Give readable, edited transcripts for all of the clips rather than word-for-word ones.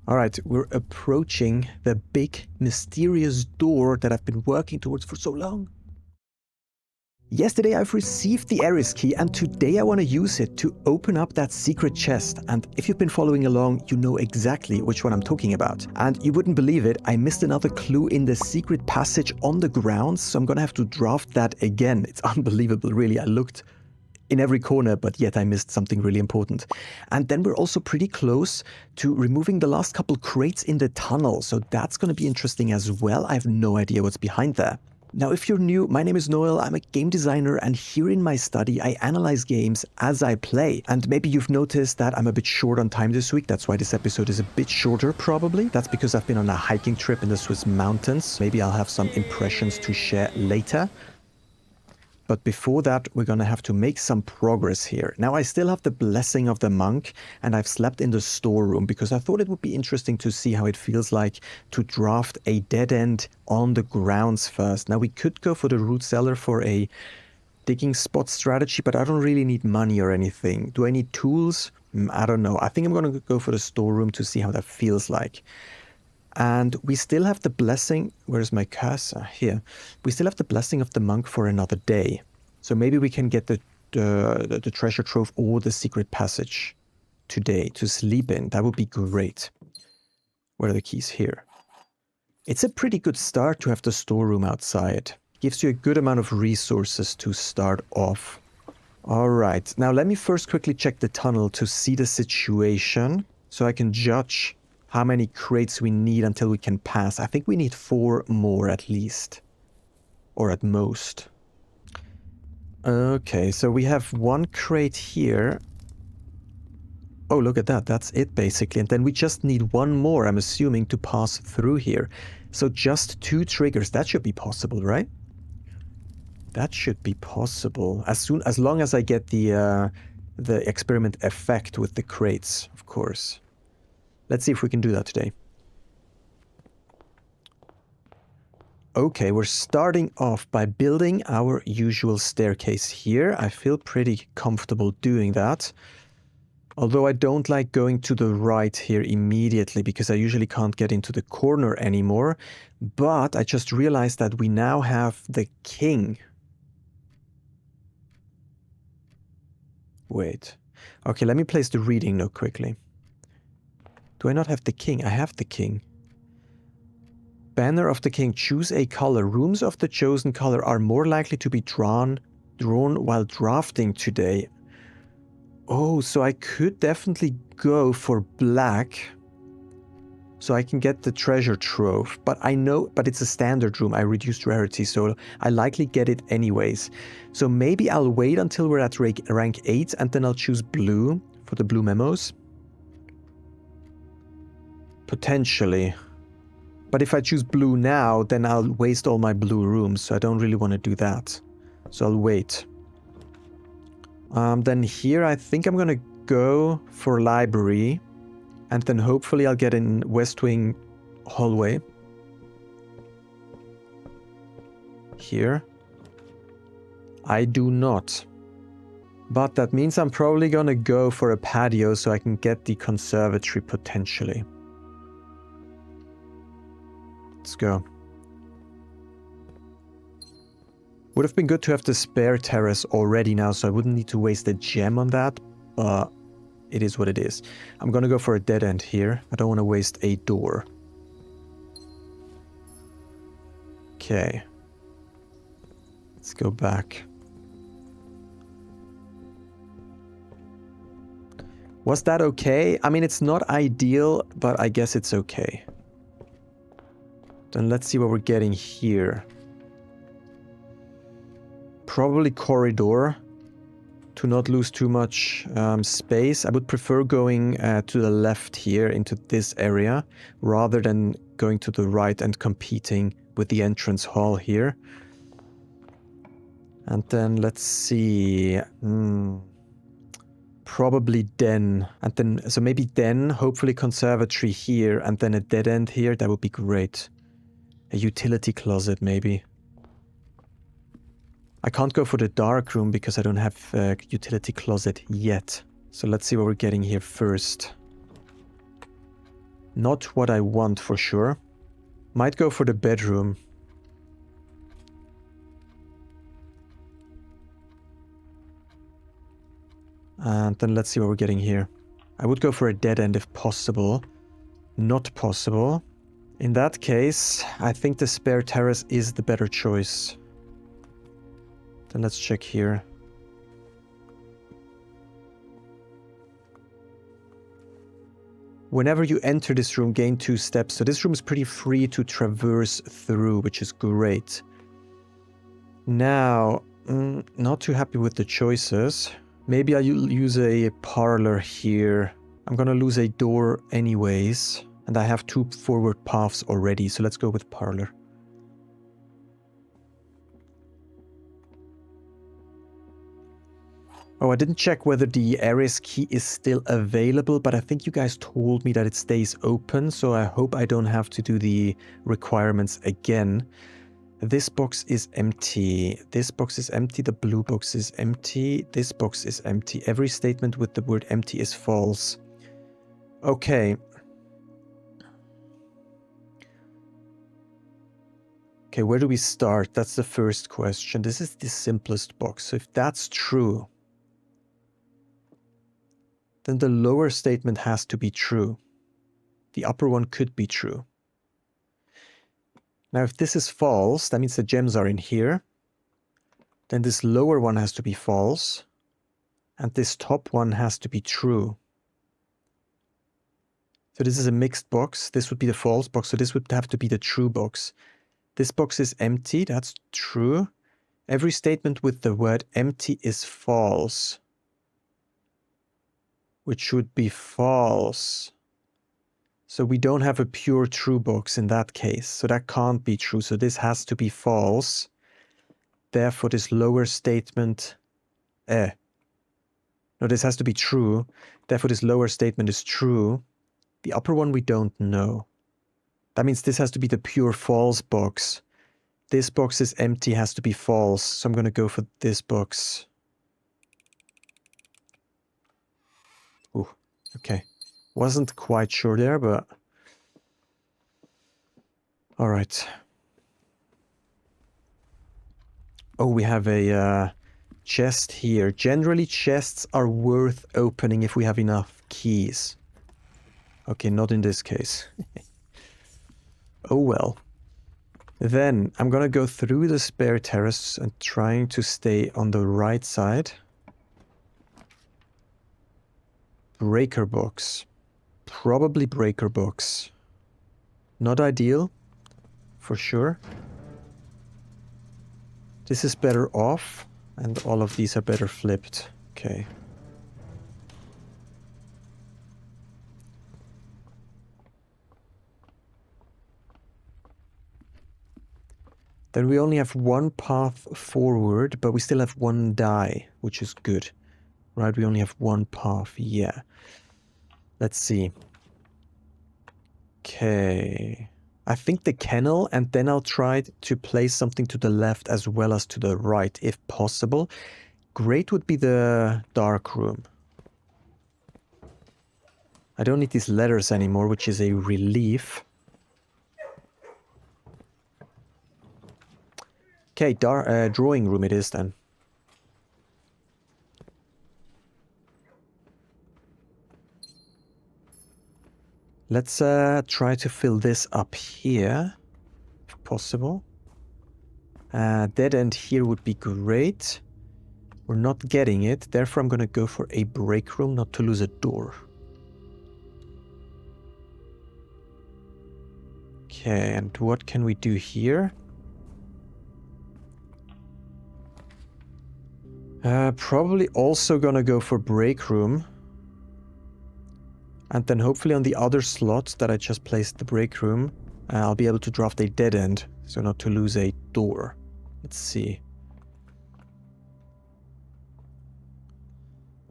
Alright, we're approaching the big, mysterious door that I've been working towards for so long. Yesterday I've received the Ares key and today I want to use it to open up that secret chest. And if you've been following along, you know exactly which one I'm talking about. And you wouldn't believe it, I missed another clue in the secret passage on the grounds, so I'm gonna have to draft that again. It's unbelievable, really. I looked in every corner, but yet I missed something really important. And then we're also pretty close to removing the last couple crates in the tunnel, so that's going to be interesting as well. I have no idea what's behind there. Now, if you're new, my name is Noel, I'm a game designer, and here in my study I analyze games as I play. And maybe you've noticed that I'm a bit short on time this week, that's why this episode is a bit shorter probably. That's because I've been on a hiking trip in the Swiss mountains. Maybe I'll have some impressions to share later. But before that, we're gonna have to make some progress here. Now, I still have the blessing of the monk, and I've slept in the storeroom because I thought it would be interesting to see how it feels like to draft a dead end on the grounds first. Now, we could go for the root cellar for a digging spot strategy, but I don't really need money or anything. Do I need tools? I don't know. I think I'm gonna go for the storeroom to see how that feels like. And we still have the blessing, where's my cursor? Here. We still have the blessing of the monk for another day. So maybe we can get the treasure trove or the secret passage today to sleep in. That would be great. Where are the keys? Here. It's a pretty good start to have the storeroom outside. Gives you a good amount of resources to start off. Alright, now let me first quickly check the tunnel to see the situation so I can judge how many crates we need until we can pass. I think we need 4 more at least. Or at most. Okay, so we have 1 crate here. Oh, look at that. That's it basically. And then we just need 1 more, I'm assuming, to pass through here. So just 2 triggers. That should be possible, right? That should be possible. As long as I get the experiment effect with the crates, of course. Let's see if we can do that today. Okay, we're starting off by building our usual staircase here. I feel pretty comfortable doing that. Although I don't like going to the right here immediately because I usually can't get into the corner anymore. But I just realized that we now have the king. Wait. Okay, let me place the reading note quickly. Do I not have the king? I have the king. Banner of the king. Choose a color. Rooms of the chosen color are more likely to be drawn while drafting today. Oh, so I could definitely go for black. So I can get the treasure trove. But it's a standard room. I reduced rarity, so I likely get it anyways. So maybe I'll wait until we're at rank 8 and then I'll choose blue for the blue memos. Potentially. But if I choose blue now, then I'll waste all my blue rooms, so I don't really want to do that. So I'll wait. Then here I think I'm gonna go for library. And then hopefully I'll get in West Wing hallway. Here. I do not. But that means I'm probably gonna go for a patio so I can get the conservatory potentially. Let's go. Would have been good to have the spare terrace already now, so I wouldn't need to waste a gem on that, but it is what it is. I'm gonna go for a dead end here. I don't want to waste a door. Okay. Let's go back. Was that okay? I mean, it's not ideal, but I guess it's okay. Then let's see what we're getting here. Probably corridor to not lose too much space. I would prefer going to the left here into this area rather than going to the right and competing with the entrance hall here. And then let's see. Probably den. And then, so maybe den, hopefully conservatory here, and then a dead end here. That would be great. A utility closet, maybe. I can't go for the dark room because I don't have a utility closet yet. So let's see what we're getting here first. Not what I want for sure. Might go for the bedroom. And then let's see what we're getting here. I would go for a dead end if possible. Not possible. In that case, I think the spare terrace is the better choice. Then let's check here. Whenever you enter this room, gain 2 steps. So this room is pretty free to traverse through, which is great. Now, not too happy with the choices. Maybe I'll use a parlor here. I'm gonna lose a door anyways. And I have 2 forward paths already, so let's go with parlor. Oh, I didn't check whether the Ares key is still available, but I think you guys told me that it stays open, so I hope I don't have to do the requirements again. This box is empty. This box is empty. The blue box is empty. This box is empty. Every statement with the word empty is false. Okay. Okay, where do we start? That's the first question. This is the simplest box. So if that's true, then the lower statement has to be true. The upper one could be true. Now, if this is false, that means the gems are in here. Then this lower one has to be false. And this top one has to be true. So this is a mixed box. This would be the false box. So this would have to be the true box. This box is empty. That's true. Every statement with the word empty is false, which should be false. So we don't have a pure true box in that case. So that can't be true. So this has to be false. Therefore, this lower statement... No, this has to be true. Therefore, this lower statement is true. The upper one we don't know. That means this has to be the pure false box. This box is empty, has to be false. So I'm going to go for this box. Ooh, okay. Wasn't quite sure there, but... Alright. Oh, we have a chest here. Generally, chests are worth opening if we have enough keys. Okay, not in this case. Oh well. Then, I'm gonna go through the spare terrace and trying to stay on the right side. Breaker box. Probably breaker box. Not ideal, for sure. This is better off, and all of these are better flipped. Okay. Then we only have one path forward, but we still have one die, which is good. Right, we only have one path, yeah. Let's see. Okay. I think the kennel, and then I'll try to place something to the left as well as to the right, if possible. Great would be the dark room. I don't need these letters anymore, which is a relief. Okay, drawing room it is then. Let's try to fill this up here, if possible. Dead end here would be great. We're not getting it, therefore I'm gonna go for a break room, not to lose a door. Okay, and what can we do here? Probably also gonna go for break room. And then hopefully on the other slot that I just placed the break room, I'll be able to draft a dead end, so not to lose a door. Let's see.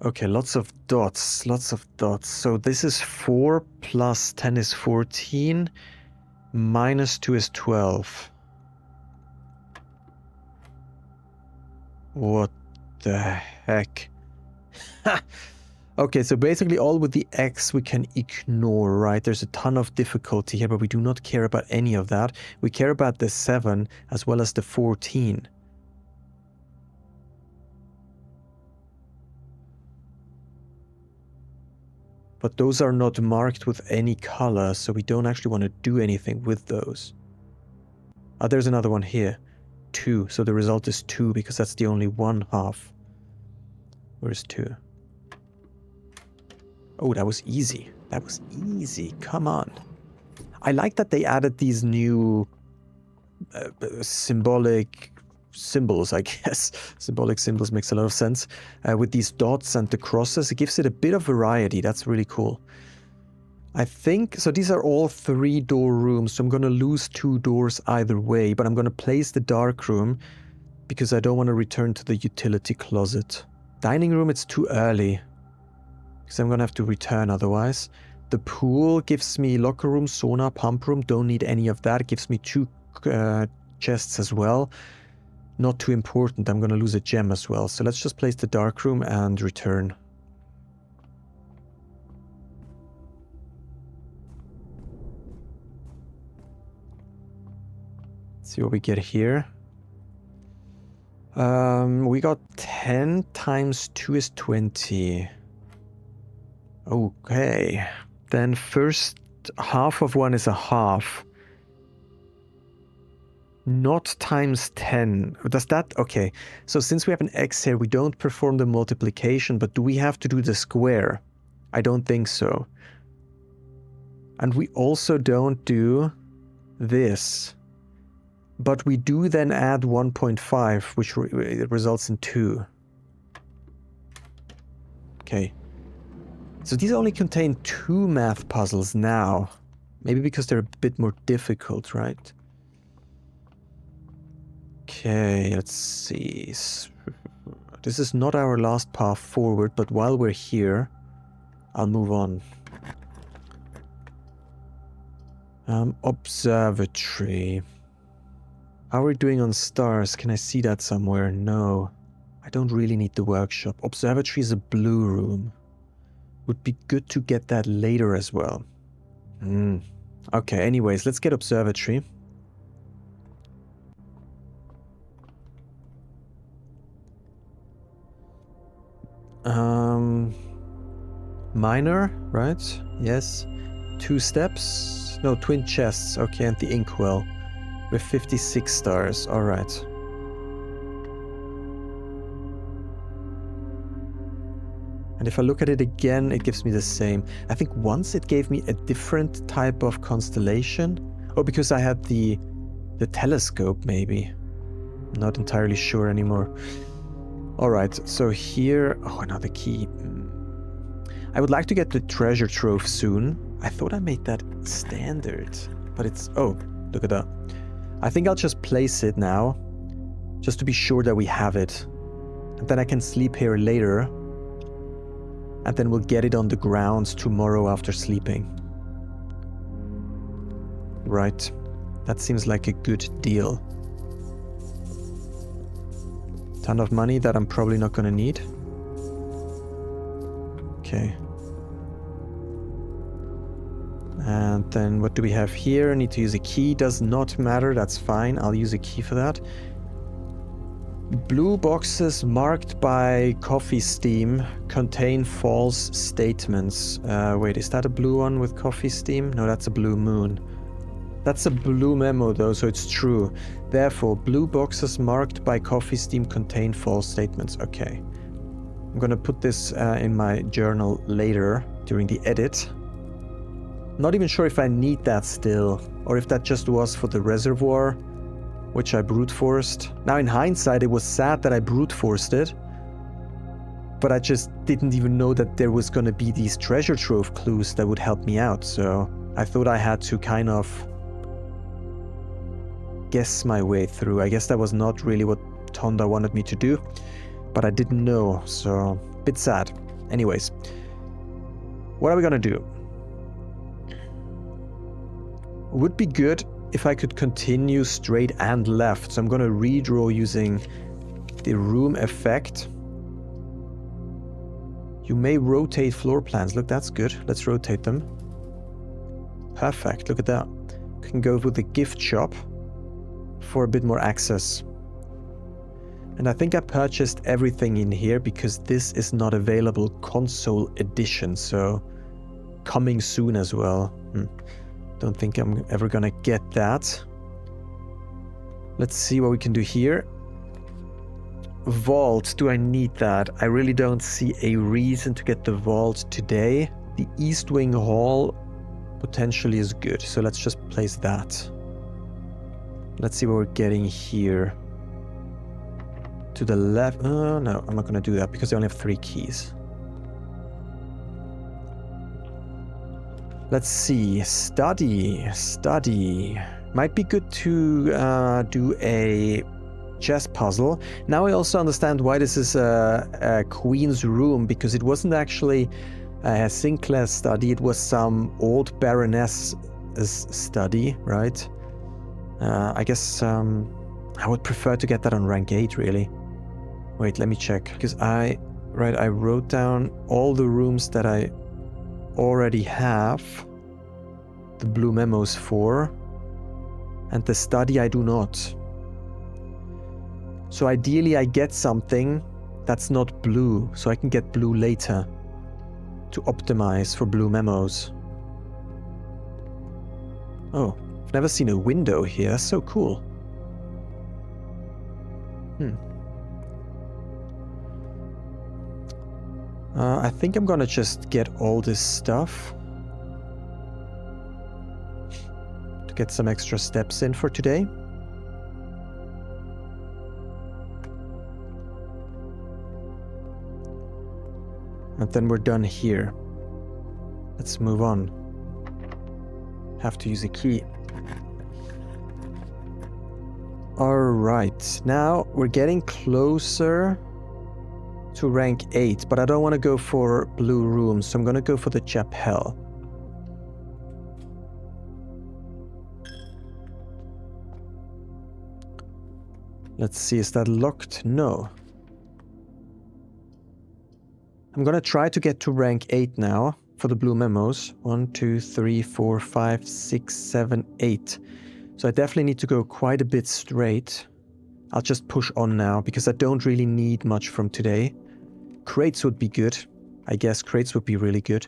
Okay, lots of dots, lots of dots. So this is 4 plus 10 is 14, minus 2 is 12. What the heck? Okay, so basically all with the X we can ignore, right? There's a ton of difficulty here, but we do not care about any of that. We care about the 7 as well as the 14. But those are not marked with any color, so we don't actually want to do anything with those. Ah, there's another one here. 2, so the result is 2 because that's the only one half. Where's 2? Oh, that was easy. That was easy. Come on. I like that they added these new symbolic symbols, I guess. Symbolic symbols makes a lot of sense. With these dots and the crosses, it gives it a bit of variety. That's really cool. I think, so these are all 3-door rooms, so I'm going to lose 2 doors either way, but I'm going to place the dark room because I don't want to return to the utility closet. Dining room, it's too early because I'm going to have to return otherwise. The pool gives me locker room, sauna, pump room. Don't need any of that. It gives me 2 chests as well. Not too important. I'm going to lose a gem as well. So let's just place the dark room and return. Let's see what we get here. We got 10 times 2 is 20. Okay. Then first half of one is a half. Not times 10. Does that... Okay. So since we have an X here, we don't perform the multiplication, but do we have to do the square? I don't think so. And we also don't do this. But we do then add 1.5, which results in 2. Okay. So these only contain 2 math puzzles now. Maybe because they're a bit more difficult, right? Okay, let's see. This is not our last path forward, but while we're here, I'll move on. Observatory. How are we doing on stars? Can I see that somewhere? No. I don't really need the workshop. Observatory is a blue room. Would be good to get that later as well. Okay, anyways, let's get observatory. Minor, right? Yes. 2 steps. No, twin chests. Okay, and the inkwell. With 56 stars. Alright. And if I look at it again, it gives me the same. I think once it gave me a different type of constellation. Oh, because I had the telescope, maybe. I'm not entirely sure anymore. Alright, so here... Oh, another key. I would like to get the treasure trove soon. I thought I made that standard. But it's... Oh, look at that. I think I'll just place it now. Just to be sure that we have it. And then I can sleep here later. And then we'll get it on the grounds tomorrow after sleeping. Right. That seems like a good deal. Ton of money that I'm probably not gonna need. Okay. And then what do we have here? Need to use a key. Does not matter. That's fine. I'll use a key for that. Blue boxes marked by coffee steam contain false statements. Wait, is that a blue one with coffee steam? No, that's a blue moon. That's a blue memo though, so it's true. Therefore, blue boxes marked by coffee steam contain false statements. Okay. I'm gonna put this in my journal later during the edit. Not even sure if I need that still, or if that just was for the reservoir, which I brute forced. Now in hindsight, it was sad that I brute forced it, but I just didn't even know that there was gonna be these treasure trove clues that would help me out, so I thought I had to kind of guess my way through. I guess that was not really what Tonda wanted me to do, but I didn't know, so a bit sad. Anyways, what are we gonna do? Would be good if I could continue straight and left, so I'm gonna redraw using the room effect. You may rotate floor plans. Look, that's good. Let's rotate them. Perfect. Look at that. Can go with the gift shop for a bit more access. And I think I purchased everything in here because this is not available console edition, so coming soon as well. Don't think I'm ever gonna get that. Let's see what we can do here. Vault, do I need that? I really don't see a reason to get the vault today. The East Wing Hall potentially is good, so let's just place that. Let's see what we're getting here. To the left. No, I'm not gonna do that because I only have 3 keys. Let's see. Study. Might be good to do a chess puzzle. Now I also understand why this is a queen's room, because it wasn't actually Sinclair's study. It was some old baroness's study, right? I guess I would prefer to get that on rank 8, really. Wait, let me check. Because I wrote down all the rooms that I already have the blue memos for, and the study I do not. So ideally I get something that's not blue, so I can get blue later to optimize for blue memos. Oh, I've never seen a window here. That's so cool. I think I'm gonna just get all this stuff to get some extra steps in for today. And then we're done here. Let's move on. Have to use a key. Alright, now we're getting closer to rank 8, but I don't want to go for blue rooms, so I'm going to go for the chapel. Let's see, is that locked? No. I'm going to try to get to rank 8 now for the blue memos. 1, 2, 3, 4, 5, 6, 7, 8. So I definitely need to go quite a bit straight. I'll just push on now because I don't really need much from today. Crates would be good. I guess crates would be really good.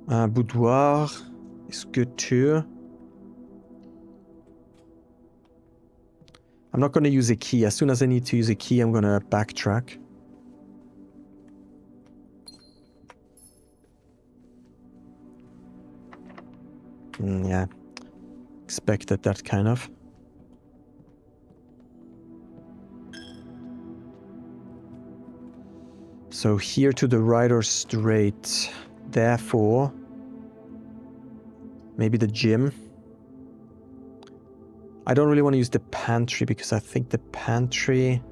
Boudoir is good too. I'm not going to use a key. As soon as I need to use a key, I'm going to backtrack. Yeah. Expected that kind of. So here to the right or straight. Therefore, maybe the gym. I don't really want to use the pantry because I think the pantry...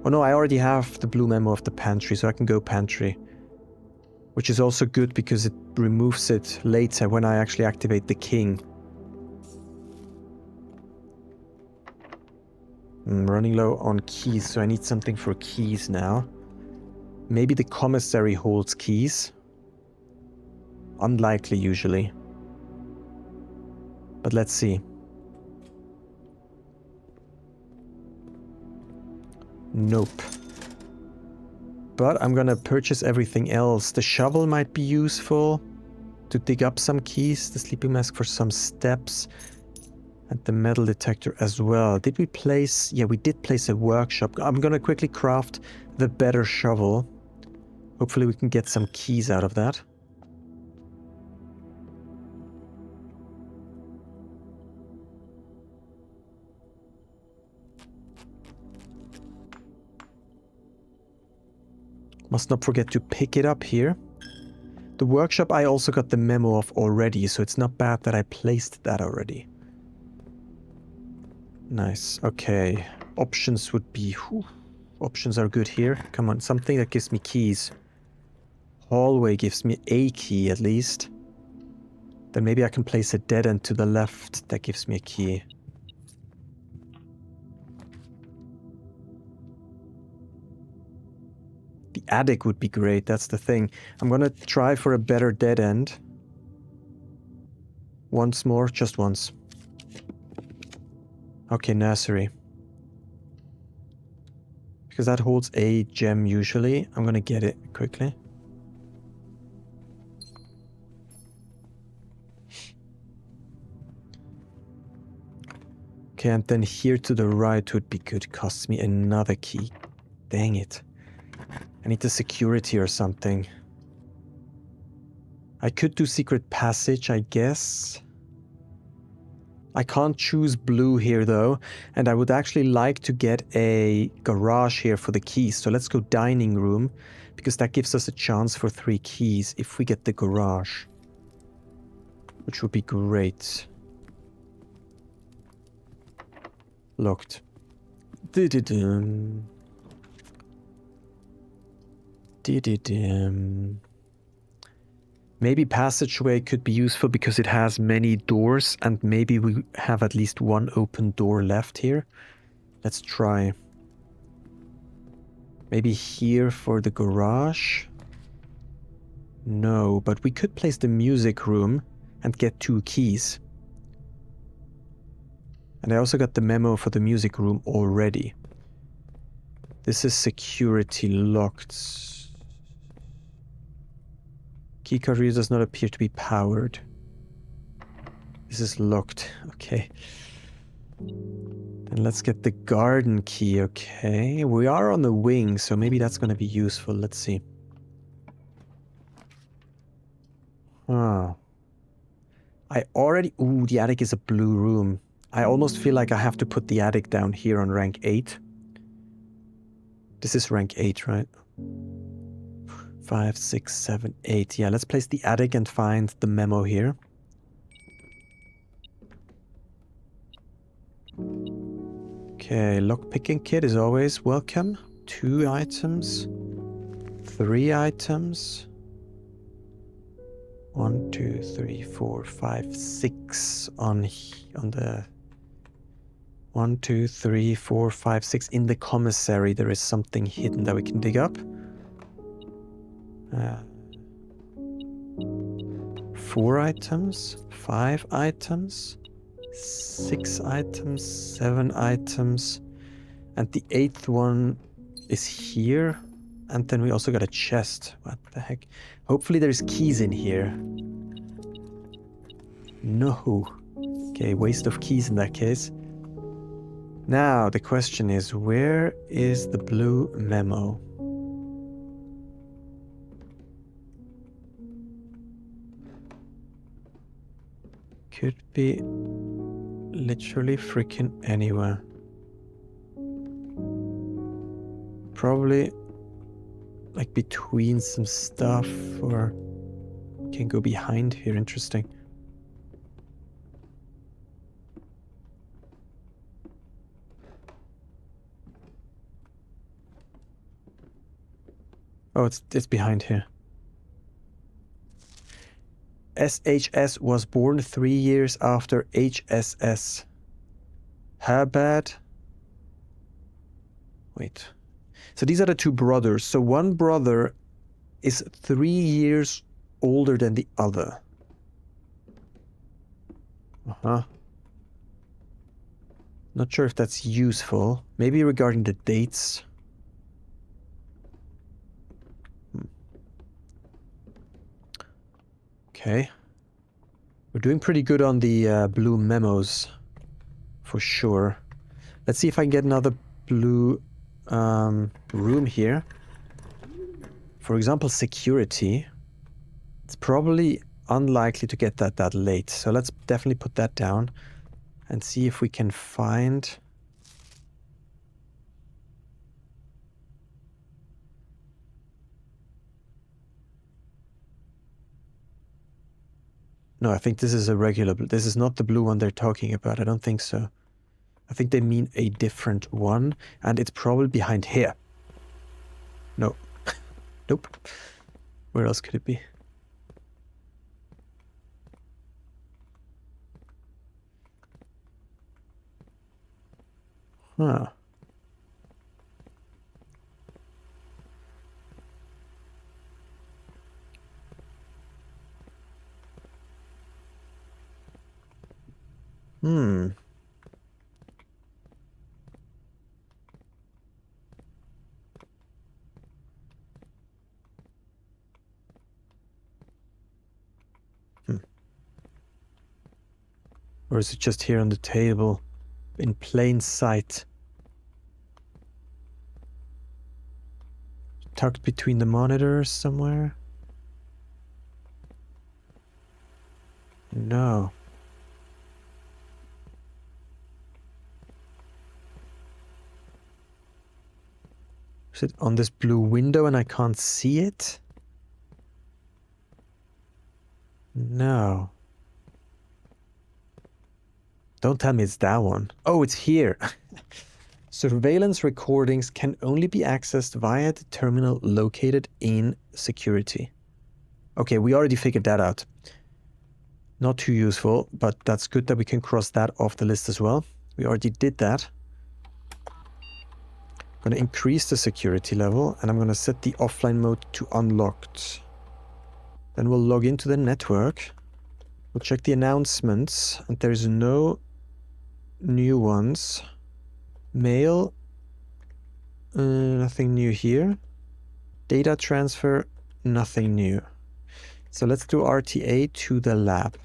Oh no, I already have the blue memo of the pantry, so I can go pantry. Which is also good because it removes it later when I actually activate the king. I'm running low on keys, so I need something for keys now. Maybe the commissary holds keys. Unlikely usually. But let's see. Nope. But I'm gonna purchase everything else. The shovel might be useful to dig up some keys. The sleeping mask for some steps. And the metal detector as well. Did we place... Yeah, we did place a workshop. I'm gonna quickly craft the better shovel. Hopefully we can get some keys out of that. Must not forget to pick it up here. The workshop I also got the memo of already, so it's not bad that I placed that already. Nice, okay. Options would be... Whew, options are good here. Come on, something that gives me keys. Hallway gives me a key at least. Then maybe I can place a dead end to the left. That gives me a key. attic would be great, that's the thing. I'm gonna try for a better dead end. Once more, just once. Okay, nursery. Because that holds a gem usually. I'm gonna get it quickly. Okay, and then here to the right would be good. Costs me another key. Dang it. I need the security or something. I could do secret passage, I guess. I can't choose blue here though, and I would actually like to get a garage here for the keys. So let's go dining room, because that gives us a chance for 3 keys if we get the garage. Which would be great. Locked. Dee-dee-dum. Dee-dee-dum. Maybe passageway could be useful because it has many doors, and maybe we have at least one open door left here. Let's try. Maybe here for the garage? No, but we could place the music room and get 2 keys. And I also got the memo for the music room already. This is security locked. Keycard reader does not appear to be powered. This is locked. Okay. Then let's get the garden key. Okay. We are on the wing, so maybe that's going to be useful. Let's see. Oh. I already... Ooh, the attic is a blue room. I almost feel like I have to put the attic down here on rank 8. This is rank 8, right? 5, 6, 7, 8. Yeah, let's place the attic and find the memo here. Okay, lockpicking kit is always welcome. 2 items. 3 items. 1, 2, 3, 4, 5, 6 on the... 1, 2, 3, 4, 5, 6. In the commissary there is something hidden that we can dig up. 4 items, 5 items, 6 items, 7 items, and the 8th one is here. And then we also got a chest. What the heck? Hopefully there's keys in here. No. Okay, waste of keys in that case. Now the question is, where is the blue memo? Could be literally freaking anywhere. Probably like between some stuff, or can go behind here. Interesting. Oh, it's behind here. SHS was born 3 years after HSS. How bad? Wait. So these are the 2 brothers. So one brother is 3 years older than the other. Not sure if that's useful. Maybe regarding the dates. Okay. We're doing pretty good on the blue memos. For sure. Let's see if I can get another blue room here. For example, security. It's probably unlikely to get that late. So let's definitely put that down and see if we can find... No, I think this is a regular blue. This is not the blue one they're talking about. I don't think so. I think they mean a different one, and it's probably behind here. No. Nope. Where else could it be? Huh. Or is it just here on the table? In plain sight? Tucked between the monitors somewhere? No. Is it on this blue window and I can't see it? No. Don't tell me it's that one. Oh, it's here. Surveillance recordings can only be accessed via the terminal located in security. Okay, we already figured that out. Not too useful, but that's good that we can cross that off the list as well. We already did that. I'm going to increase the security level and I'm going to set the offline mode to unlocked. Then we'll log into the network. We'll check the announcements and there's no new ones. Mail, nothing new here. Data transfer, nothing new. So let's do RTA to the lab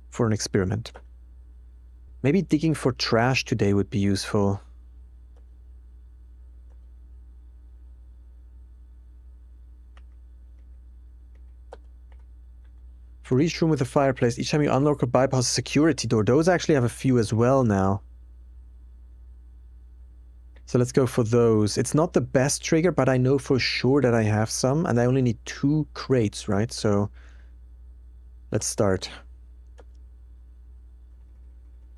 for an experiment. Maybe digging for trash today would be useful. For each room with a fireplace, each time you unlock or bypass a security door. Those actually have a few as well now. So let's go for those. It's not the best trigger, but I know for sure that I have some, and I only need 2 crates, right? So let's start.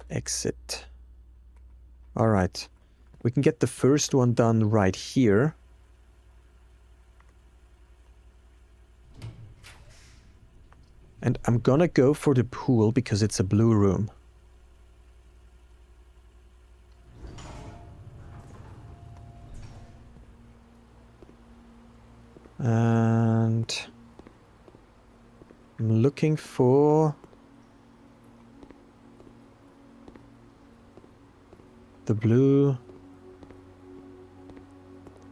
Exit. All right. We can get the first one done right here. And I'm gonna go for the pool because it's a blue room. And I'm looking for the blue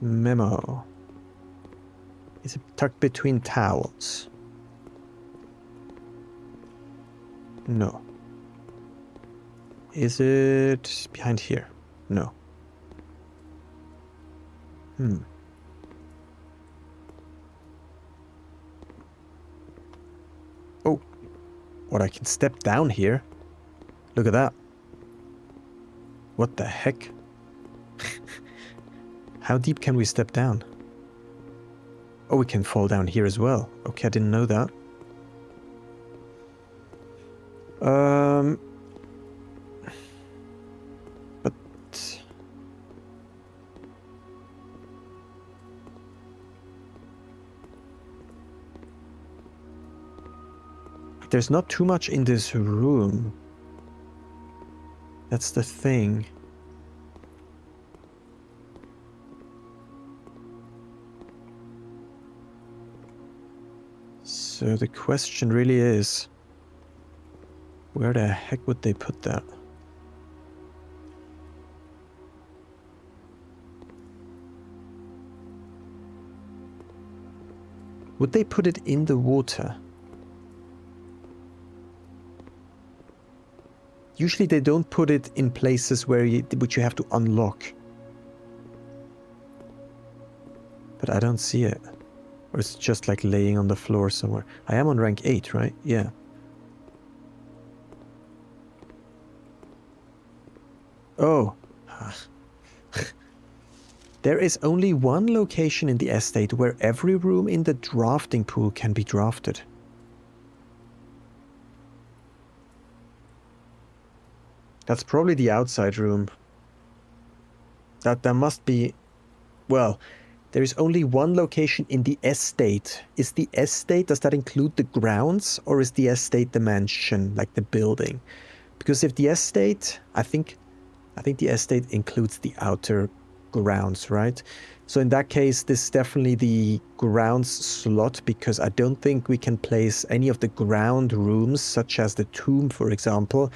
memo. Is it tucked between towels? No. Is it behind here? No. Oh, what, I can step down here? Look at that. What the heck? How deep can we step down? Oh, we can fall down here as well. Okay, I didn't know that. But there's not too much in this room. That's the thing. So the question really is, where the heck would they put that? Would they put it in the water? Usually they don't put it in places which you have to unlock. But I don't see it. Or it's just like laying on the floor somewhere. I am on rank 8, right? Yeah. Oh. There is only one location in the estate where every room in the drafting pool can be drafted. That's probably the outside room. That must be... Well, there is only one location in the estate. Is the estate, does that include the grounds? Or is the estate the mansion, like the building? Because if the estate, I think the estate includes the outer grounds, right? So in that case, this is definitely the grounds slot, because I don't think we can place any of the ground rooms, such as the tomb, for example,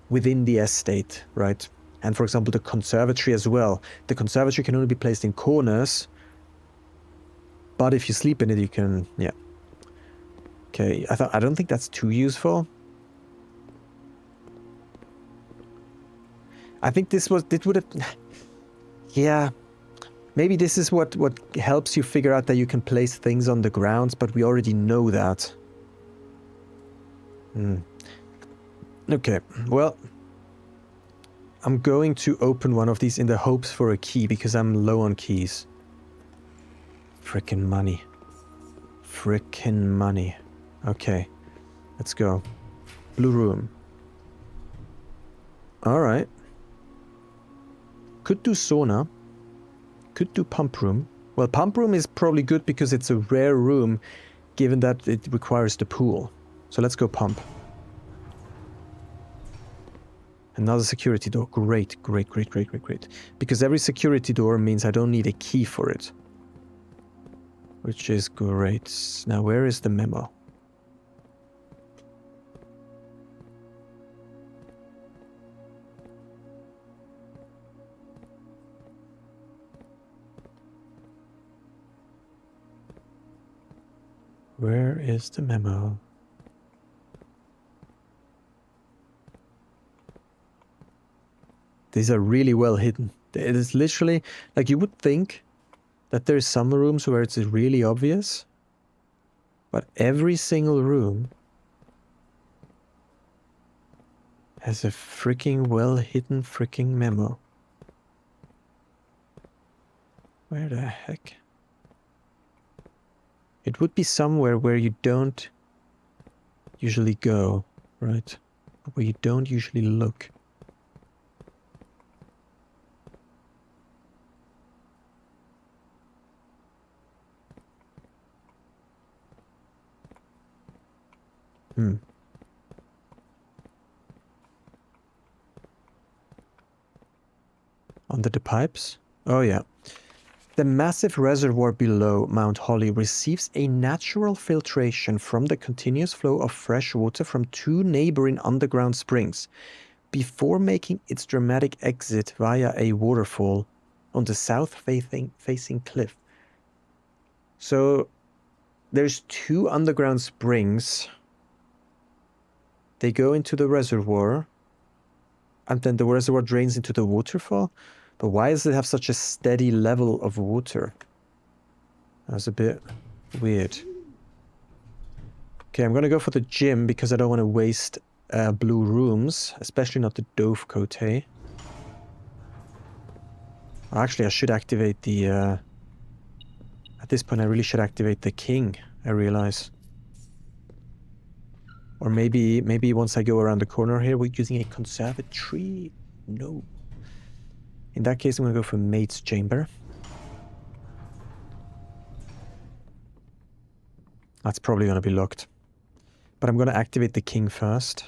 within the estate, right? And for example, the conservatory as well. The conservatory can only be placed in corners, but if you sleep in it, you can, yeah. Okay, I don't think that's too useful. I think this would have, yeah. Maybe this is what helps you figure out that you can place things on the grounds, but we already know that. Okay, well, I'm going to open one of these in the hopes for a key, because I'm low on keys. Frickin' money. Frickin' money. Okay, let's go. Blue room. Alright. Could do sauna. Could do pump room. Well, pump room is probably good because it's a rare room, given that it requires the pool. So let's go pump. Another security door. Great, great, great, great, great, great. Because every security door means I don't need a key for it. Which is great. Now, where is the memo? Where is the memo? These are really well hidden. It is literally, like, you would think that there's some rooms where it's really obvious, but every single room has a freaking well hidden freaking memo. Where the heck? It would be somewhere where you don't usually go, right? Where you don't usually look. Under the pipes? Oh yeah. The massive reservoir below Mount Holly receives a natural filtration from the continuous flow of fresh water from two neighboring underground springs, before making its dramatic exit via a waterfall on the south-facing cliff. So there's two underground springs. They go into the reservoir, and then the reservoir drains into the waterfall. But why does it have such a steady level of water? That's a bit weird. Okay, I'm gonna go for the gym because I don't want to waste blue rooms, especially not the Dove Cote. Actually, I should activate the... at this point, I really should activate the king, I realize. Or maybe once I go around the corner here, we're using a conservatory? No. In that case, I'm gonna go for Maid's Chamber. That's probably gonna be locked. But I'm gonna activate the king first.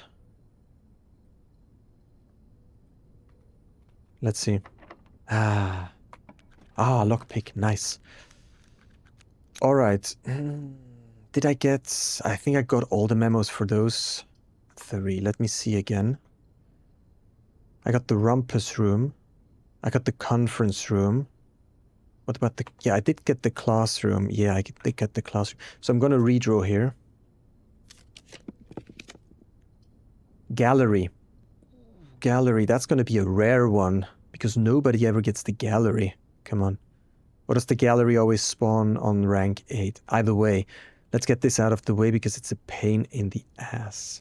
Let's see. Lockpick. Nice. Alright. Did I get... I think I got all the memos for those three. Let me see again. I got the rumpus room. I got the conference room. What about the... Yeah, I did get the classroom. Yeah, I did get the classroom. So I'm gonna redraw here. Gallery. Gallery. That's gonna be a rare one, because nobody ever gets the gallery. Come on. Or does the gallery always spawn on rank 8? Either way, let's get this out of the way because it's a pain in the ass.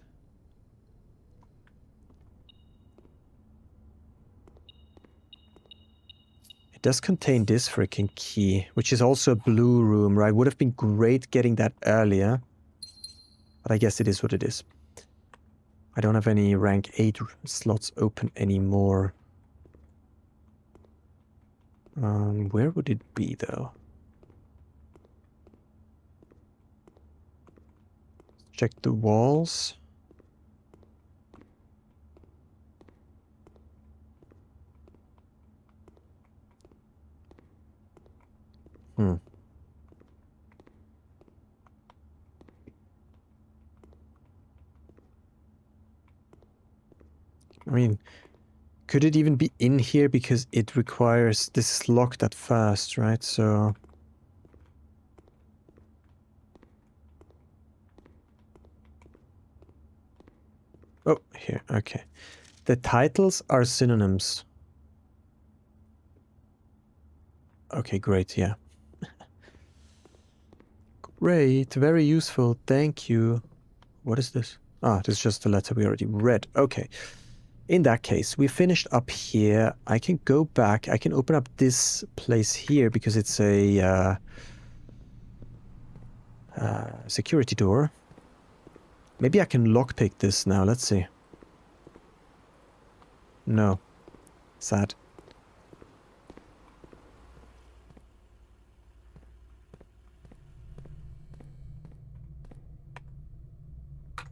It does contain this freaking key, which is also a blue room, right? Would have been great getting that earlier. But I guess it is what it is. I don't have any rank 8 slots open anymore. Where would it be, though? Check the walls. I mean, could it even be in here because it requires... This is locked at first, right? So... Oh, here, okay. The titles are synonyms. Okay, great, yeah. Great, very useful, thank you. What is this? Ah, this is just the letter we already read. Okay. In that case, we finished up here. I can go back. I can open up this place here because it's a security door. Maybe I can lockpick this now. Let's see. No. Sad.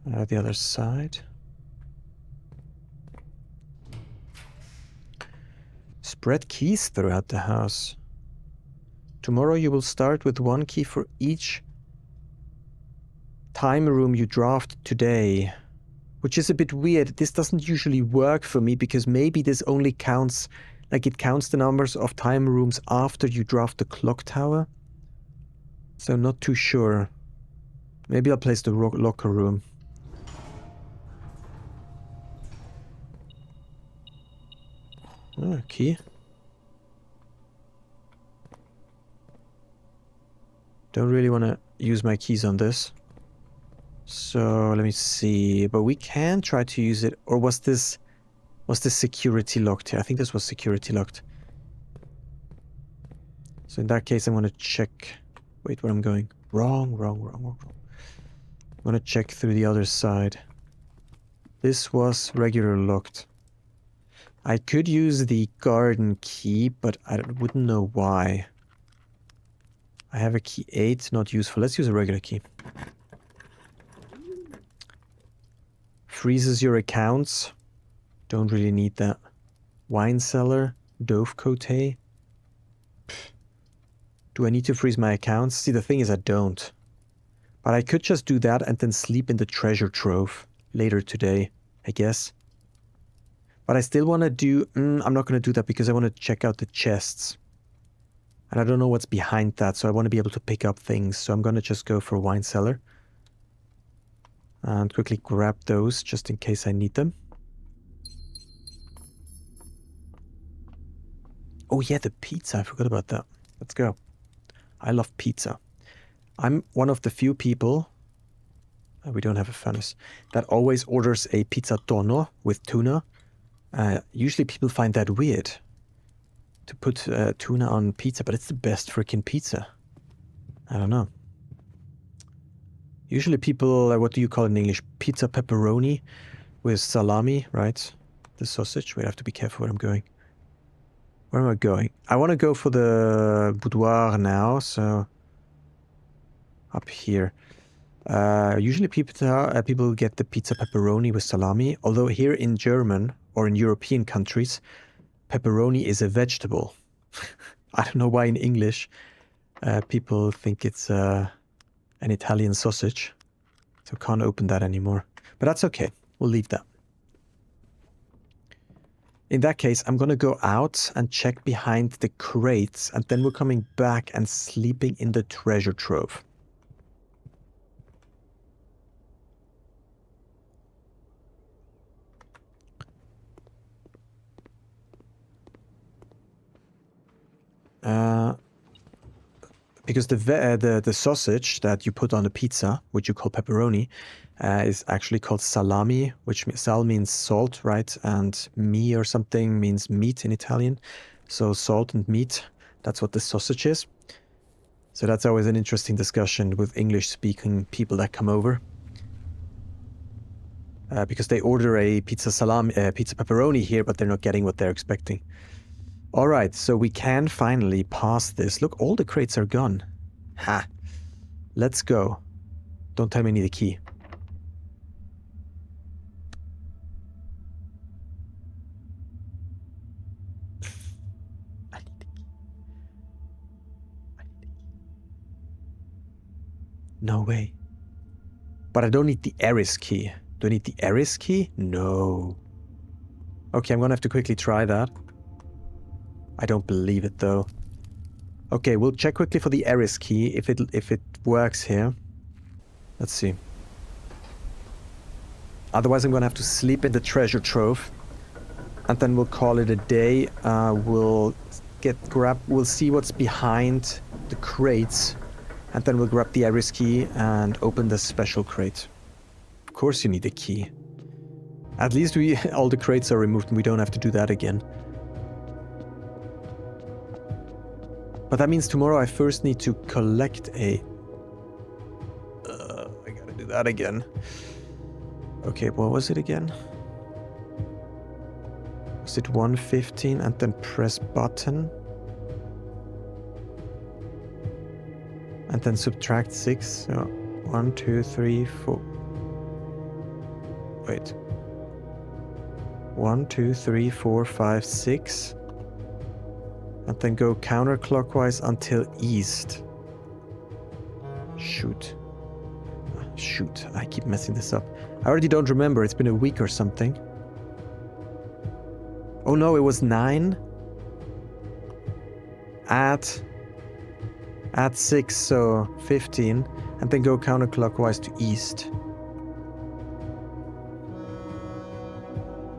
The other side. Spread keys throughout the house. Tomorrow you will start with one key for each time room you draft today. Which is a bit weird. This doesn't usually work for me because maybe this only counts... Like it counts the numbers of time rooms after you draft the clock tower. So not too sure. Maybe I'll place the locker room. Oh, key. Don't really want to use my keys on this. So let me see. But we can try to use it. Or was this security locked here? I think this was security locked. So in that case, I'm going to check. Wait, where I'm going? Wrong. I'm going to check through the other side. This was regular locked. I could use the garden key, but I wouldn't know why. I have a key 8, not useful. Let's use a regular key. Freezes your accounts. Don't really need that. Wine cellar. Dove cote. Do I need to freeze my accounts? See, the thing is I don't. But I could just do that and then sleep in the treasure trove later today, I guess. But I still want to do... I'm not going to do that because I want to check out the chests. And I don't know what's behind that, so I want to be able to pick up things. So I'm going to just go for wine cellar. And quickly grab those, just in case I need them. Oh yeah, the pizza. I forgot about that. Let's go. I love pizza. I'm one of the few people... we don't have a furnace. That always orders a pizza tonno with tuna. Usually people find that weird. To put tuna on pizza, but it's the best freaking pizza. I don't know. Usually people, what do you call it in English? Pizza pepperoni with salami, right? The sausage. Wait, I have to be careful where I'm going. Where am I going? I want to go for the boudoir now, so... Up here. Usually people get the pizza pepperoni with salami, although here in German, or in European countries, pepperoni is a vegetable. I don't know why in English people think it's an Italian sausage. So can't open that anymore. But that's okay. We'll leave that. In that case, I'm going to go out and check behind the crates, and then we're coming back and sleeping in the treasure trove. Because the sausage that you put on the pizza, which you call pepperoni, is actually called salami, which sal means salt, right? And mi or something means meat in Italian. So salt and meat, that's what the sausage is. So that's always an interesting discussion with English-speaking people that come over. Because they order a pizza pepperoni here, but they're not getting what they're expecting. Alright, so we can finally pass this. Look, all the crates are gone. Ha! Let's go. Don't tell me I need a key. I need a key. No way. But I don't need the Eris key. Do I need the Eris key? No. Okay, I'm gonna have to quickly try that. I don't believe it though. Okay, we'll check quickly for the Eris key if it works here. Let's see. Otherwise I'm gonna have to sleep in the treasure trove. And then we'll call it a day. We'll see what's behind the crates. And then we'll grab the Eris key and open the special crate. Of course you need a key. At least all the crates are removed and we don't have to do that again. But that means tomorrow I first need to collect a... I gotta do that again. Okay, what was it again? Was it 115 and then press button? And then subtract 6. So 1, 2, 3, 4. Wait. 1, 2, 3, 4, 5, 6. And then go counterclockwise until east. Shoot. Shoot, I keep messing this up. I already don't remember, it's been a week or something. Oh no, it was 9. Add 6, so 15. And then go counterclockwise to east.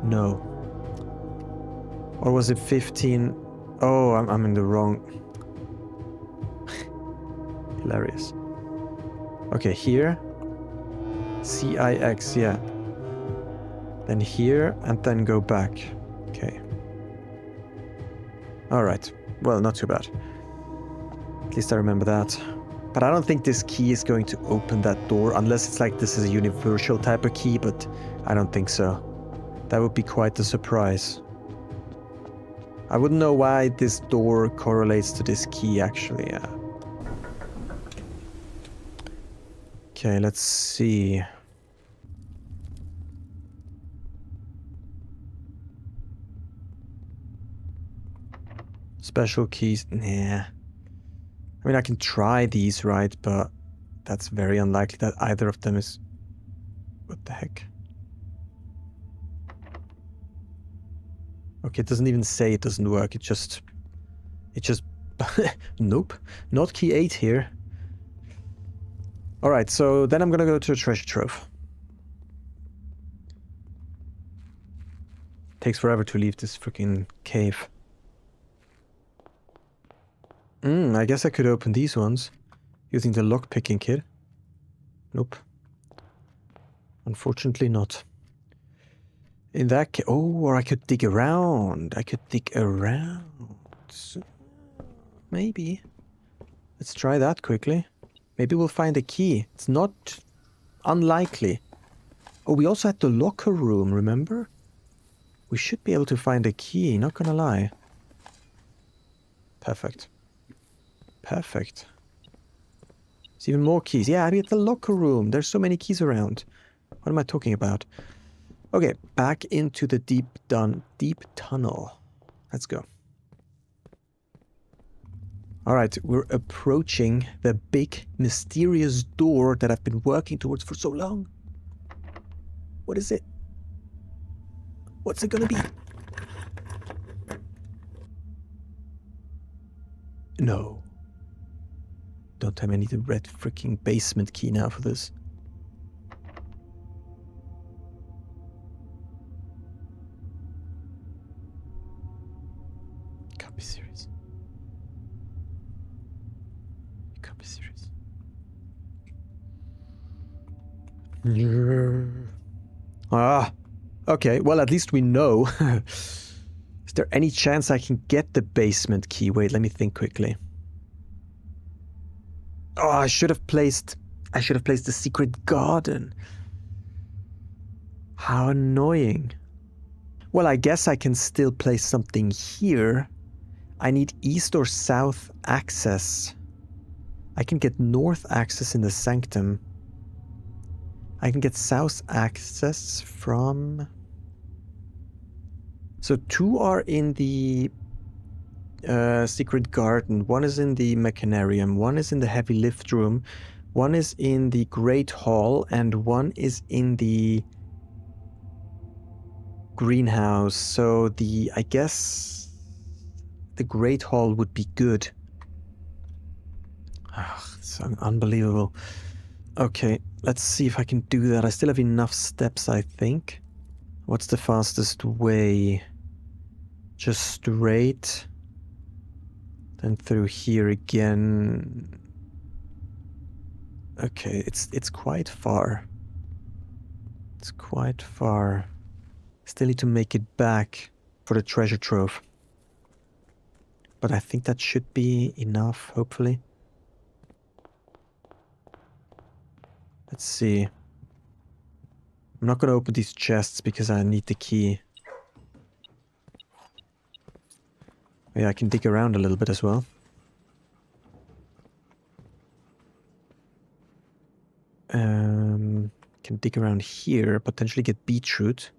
No. Or was it 15? Oh, I'm in the wrong... Hilarious. Okay, here. CIX, yeah. Then here, and then go back. Okay. Alright. Well, not too bad. At least I remember that. But I don't think this key is going to open that door, unless it's like this is a universal type of key, but I don't think so. That would be quite a surprise. I wouldn't know why this door correlates to this key, actually. Okay, let's see. Special keys, nah. I mean, I can try these, right? But that's very unlikely that either of them is... What the heck? Okay, it doesn't even say it doesn't work. It just... Nope. Not key 8 here. Alright, so then I'm gonna go to a treasure trove. Takes forever to leave this freaking cave. I guess I could open these ones using the lockpicking kit. Nope. Unfortunately not. In that case... Oh, or I could dig around. I could dig around. Maybe. Let's try that quickly. Maybe we'll find a key. It's not unlikely. Oh, we also had the locker room, remember? We should be able to find a key, not gonna lie. Perfect. Perfect. There's even more keys. Yeah, I mean, the locker room. There's so many keys around. What am I talking about? Okay, back into the deep tunnel. Let's go. Alright, we're approaching the big, mysterious door that I've been working towards for so long. What is it? What's it gonna be? No. Don't tell me I need a red freaking basement key now for this. Can't be serious. You can't be serious. Ah, okay. Well, at least we know. Is there any chance I can get the basement key? Wait, let me think quickly. Oh, I should have placed the secret garden. How annoying. Well, I guess I can still place something here. I need east or south access. I can get north access in the sanctum. I can get south access from... So 2 are in the secret garden. 1 is in the mechanarium. 1 is in the heavy lift room. 1 is in the great hall. And 1 is in the... greenhouse, so I guess the Great Hall would be good. It's unbelievable. Okay, let's see if I can do that. I still have enough steps, I think. What's the fastest way? Just straight. Then through here again. Okay, it's quite far. It's quite far. Still need to make it back for the treasure trove. But I think that should be enough, hopefully. Let's see. I'm not gonna open these chests because I need the key. Yeah, I can dig around a little bit as well. Can dig around here, potentially get beetroot.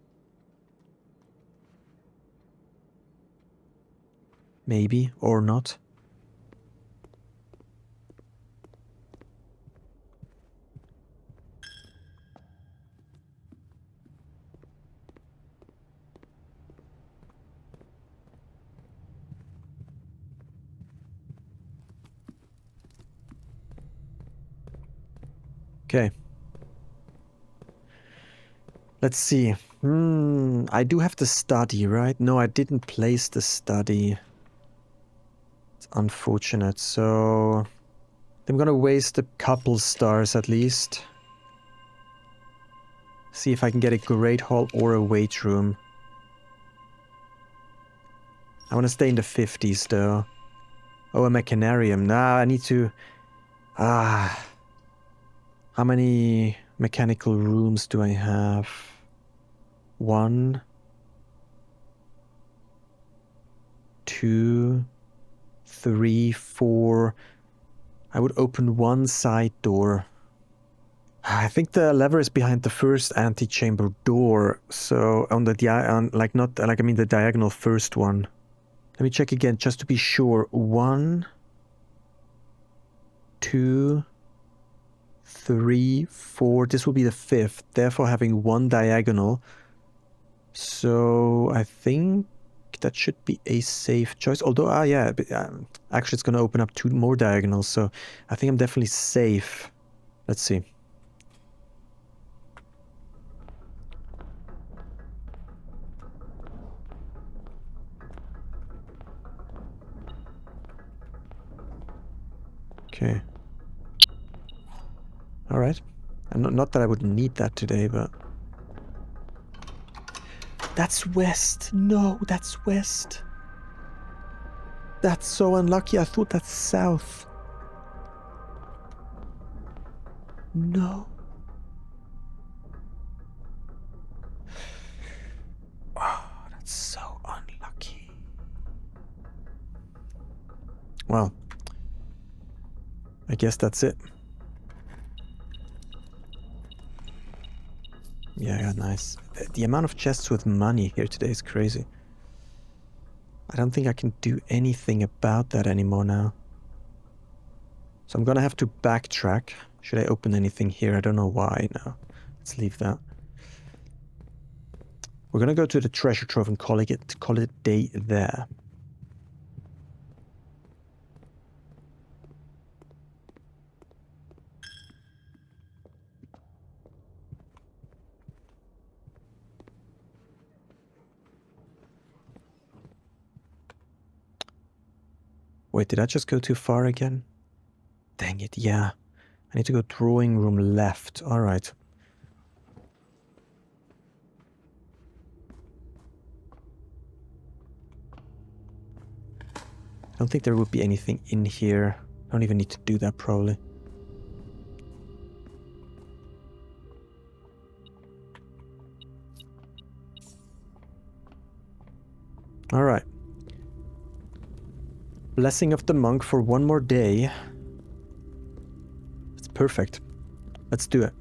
Maybe, or not. Okay. Let's see. I do have the study, right? No, I didn't place the study. It's unfortunate, so I'm gonna waste a couple stars at least. See if I can get a great hall or a weight room. I want to stay in the 50s though. Oh, a mechanarium. Nah, I need to... How many mechanical rooms do I have? 1, 2, 3, 4. I would open one side door. I think the lever is behind the first antechamber door. So on the the diagonal first one. Let me check again just to be sure. 1, 2, 3, 4. This will be the 5th. Therefore having one diagonal. So I think that should be a safe choice. Although, actually it's going to open up 2 more diagonals. So I think I'm definitely safe. Let's see. Okay. Alright. And not that I would need that today, but... That's west! No, that's west! That's so unlucky, I thought that's south. No. Oh, that's so unlucky. Well, I guess that's it. Yeah, nice. The amount of chests with money here today is crazy. I don't think I can do anything about that anymore now. So I'm gonna have to backtrack. Should I open anything here? I don't know why now. Let's leave that. We're gonna go to the treasure trove and call it a day there. Wait, did I just go too far again? Dang it, yeah. I need to go drawing room left. Alright. I don't think there would be anything in here. I don't even need to do that, probably. Alright. Blessing of the monk for one more day. It's perfect. Let's do it.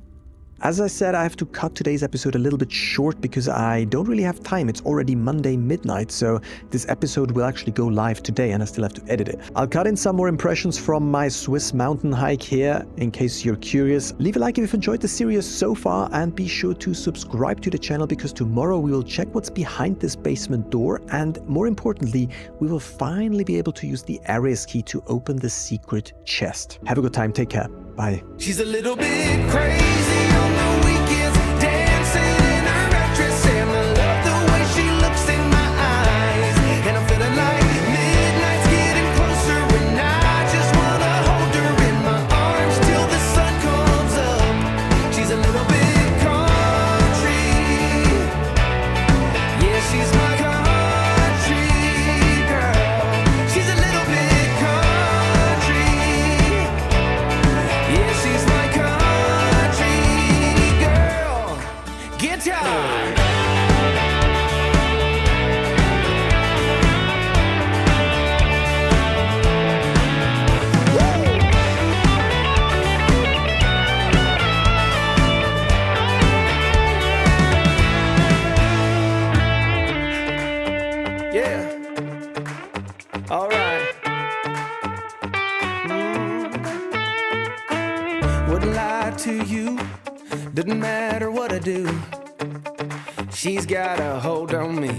As I said, I have to cut today's episode a little bit short because I don't really have time. It's already Monday midnight, so this episode will actually go live today and I still have to edit it. I'll cut in some more impressions from my Swiss mountain hike here in case you're curious. Leave a like if you've enjoyed the series so far and be sure to subscribe to the channel because tomorrow we will check what's behind this basement door and more importantly, we will finally be able to use the Aries key to open the secret chest. Have a good time. Take care. Bye. She's a little bit crazy on the weekends, dancing in her mattress, and I love the way she looks in my eyes. And I'm feeling like midnight's getting closer, and I just wanna hold her in my arms till the sun comes up. She's a little bit country, yeah, she's my country girl. She's a little bit country. Yeah, she's my country girl. Guitar. Yeah. All right. Wouldn't lie to you, doesn't matter what I do. She's got a hold on me.